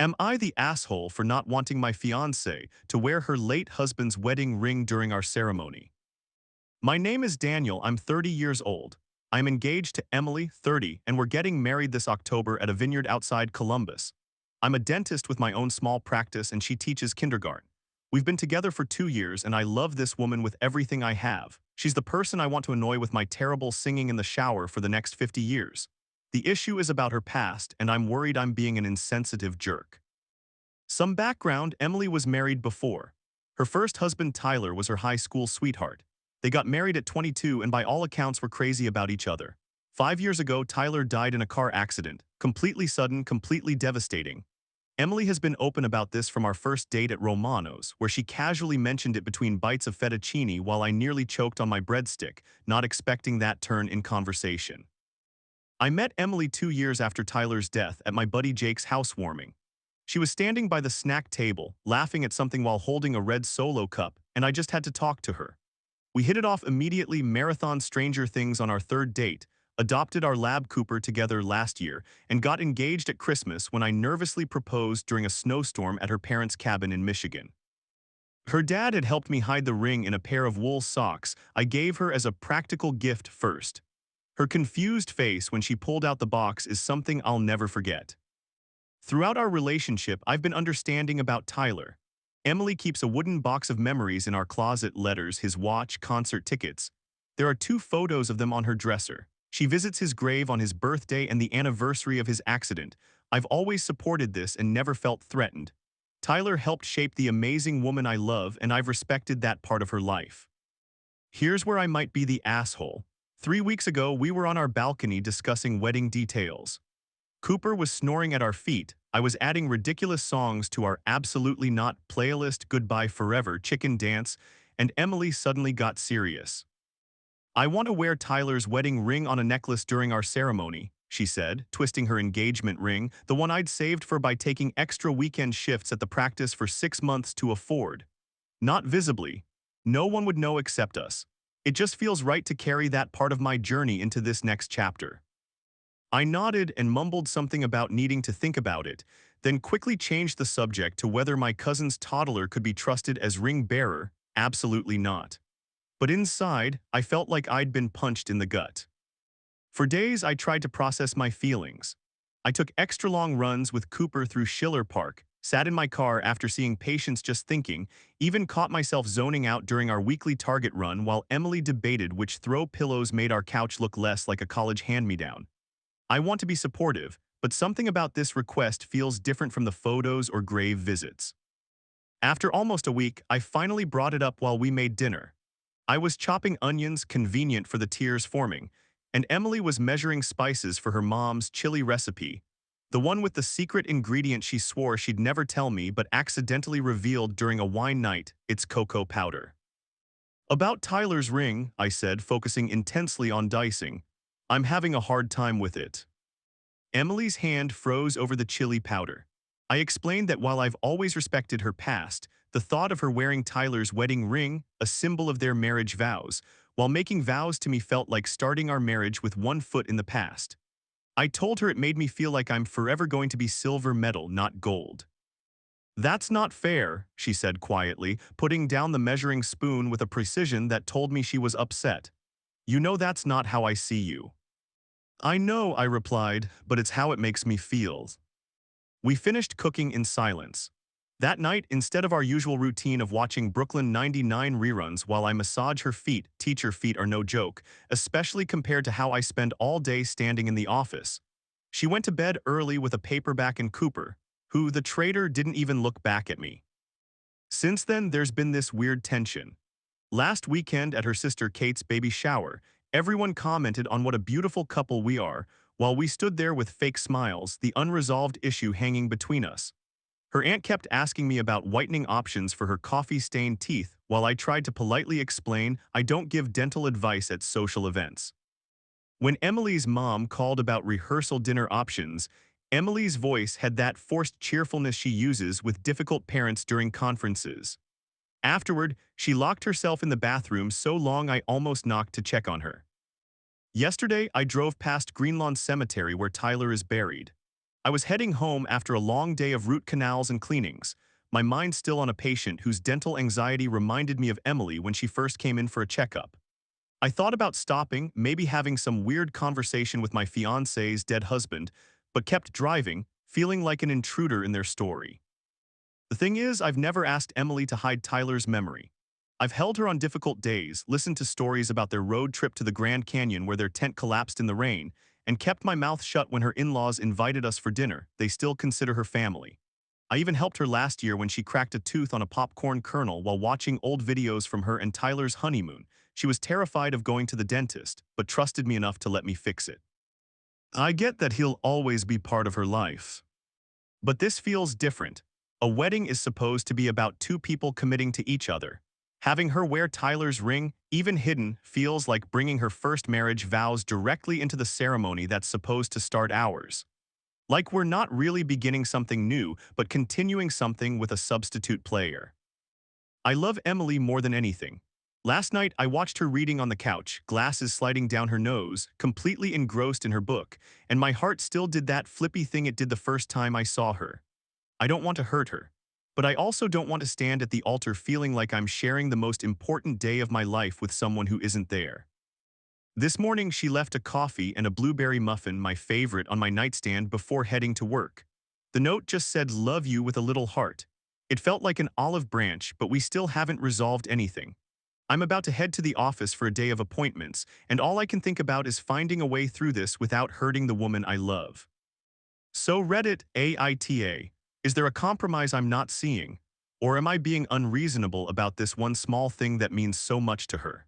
Am I the asshole for not wanting my fiancée to wear her late husband's wedding ring during our ceremony? My name is Daniel, I'm 30 years old. I'm engaged to Emily, 30, and we're getting married this October at a vineyard outside Columbus. I'm a dentist with my own small practice and she teaches kindergarten. We've been together for 2 years and I love this woman with everything I have. She's the person I want to annoy with my terrible singing in the shower for the next 50 years. The issue is about her past and I'm worried I'm being an insensitive jerk. Some background: Emily was married before. Her first husband Tyler was her high school sweetheart. They got married at 22 and by all accounts were crazy about each other. 5 years ago, Tyler died in a car accident. Completely sudden, completely devastating. Emily has been open about this from our first date at Romano's, where she casually mentioned it between bites of fettuccine while I nearly choked on my breadstick, not expecting that turn in conversation. I met Emily 2 years after Tyler's death at my buddy Jake's housewarming. She was standing by the snack table, laughing at something while holding a red Solo cup, and I just had to talk to her. We hit it off immediately, marathon Stranger Things on our third date, adopted our lab Cooper together last year, and got engaged at Christmas when I nervously proposed during a snowstorm at her parents' cabin in Michigan. Her dad had helped me hide the ring in a pair of wool socks I gave her as a practical gift first. Her confused face when she pulled out the box is something I'll never forget. Throughout our relationship, I've been understanding about Tyler. Emily keeps a wooden box of memories in our closet: letters, his watch, concert tickets. There are 2 photos of them on her dresser. She visits his grave on his birthday and the anniversary of his accident. I've always supported this and never felt threatened. Tyler helped shape the amazing woman I love, and I've respected that part of her life. Here's where I might be the asshole. 3 weeks ago, we were on our balcony discussing wedding details. Cooper was snoring at our feet. I was adding ridiculous songs to our Absolutely Not playlist, Goodbye Forever, Chicken Dance, and Emily suddenly got serious. "I want to wear Tyler's wedding ring on a necklace during our ceremony," she said, twisting her engagement ring, the one I'd saved for by taking extra weekend shifts at the practice for 6 months to afford. "Not visibly. No one would know except us. It just feels right to carry that part of my journey into this next chapter." I nodded and mumbled something about needing to think about it, then quickly changed the subject to whether my cousin's toddler could be trusted as ring bearer. Absolutely not. But inside, I felt like I'd been punched in the gut. For days, I tried to process my feelings. I took extra long runs with Cooper through Schiller Park, sat in my car after seeing patients just thinking, even caught myself zoning out during our weekly Target run while Emily debated which throw pillows made our couch look less like a college hand-me-down. I want to be supportive, but something about this request feels different from the photos or grave visits. After almost a week, I finally brought it up while we made dinner. I was chopping onions, convenient for the tears forming, and Emily was measuring spices for her mom's chili recipe, the one with the secret ingredient she swore she'd never tell me but accidentally revealed during a wine night: it's cocoa powder. "About Tyler's ring," I said, focusing intensely on dicing, "I'm having a hard time with it." Emily's hand froze over the chili powder. I explained that while I've always respected her past, the thought of her wearing Tyler's wedding ring, a symbol of their marriage vows, while making vows to me felt like starting our marriage with one foot in the past. I told her it made me feel like I'm forever going to be silver medal, not gold. "That's not fair," she said quietly, putting down the measuring spoon with a precision that told me she was upset. "You know that's not how I see you." "I know," I replied, "but it's how it makes me feel." We finished cooking in silence. That night, instead of our usual routine of watching Brooklyn 99 reruns while I massage her feet — teacher feet are no joke, especially compared to how I spend all day standing in the office — she went to bed early with a paperback and Cooper, who, the traitor, didn't even look back at me. Since then, there's been this weird tension. Last weekend at her sister Kate's baby shower, everyone commented on what a beautiful couple we are, while we stood there with fake smiles, the unresolved issue hanging between us. Her aunt kept asking me about whitening options for her coffee-stained teeth, while I tried to politely explain I don't give dental advice at social events. When Emily's mom called about rehearsal dinner options, Emily's voice had that forced cheerfulness she uses with difficult parents during conferences. Afterward, she locked herself in the bathroom so long I almost knocked to check on her. Yesterday, I drove past Greenlawn Cemetery where Tyler is buried. I was heading home after a long day of root canals and cleanings, my mind still on a patient whose dental anxiety reminded me of Emily when she first came in for a checkup. I thought about stopping, maybe having some weird conversation with my fiancé's dead husband, but kept driving, feeling like an intruder in their story. The thing is, I've never asked Emily to hide Tyler's memory. I've held her on difficult days, listened to stories about their road trip to the Grand Canyon where their tent collapsed in the rain, and kept my mouth shut when her in-laws invited us for dinner. They still consider her family. I even helped her last year when she cracked a tooth on a popcorn kernel while watching old videos from her and Tyler's honeymoon. She was terrified of going to the dentist, but trusted me enough to let me fix it. I get that he'll always be part of her life. But this feels different. A wedding is supposed to be about two people committing to each other. Having her wear Tyler's ring, even hidden, feels like bringing her first marriage vows directly into the ceremony that's supposed to start ours. Like we're not really beginning something new, but continuing something with a substitute player. I love Emily more than anything. Last night, I watched her reading on the couch, glasses sliding down her nose, completely engrossed in her book, and my heart still did that flippy thing it did the first time I saw her. I don't want to hurt her, but I also don't want to stand at the altar feeling like I'm sharing the most important day of my life with someone who isn't there. This morning, she left a coffee and a blueberry muffin, my favorite, on my nightstand before heading to work. The note just said, "Love you," with a little heart. It felt like an olive branch, but we still haven't resolved anything. I'm about to head to the office for a day of appointments, and all I can think about is finding a way through this without hurting the woman I love. So Reddit AITA, is there a compromise I'm not seeing? Or am I being unreasonable about this one small thing that means so much to her?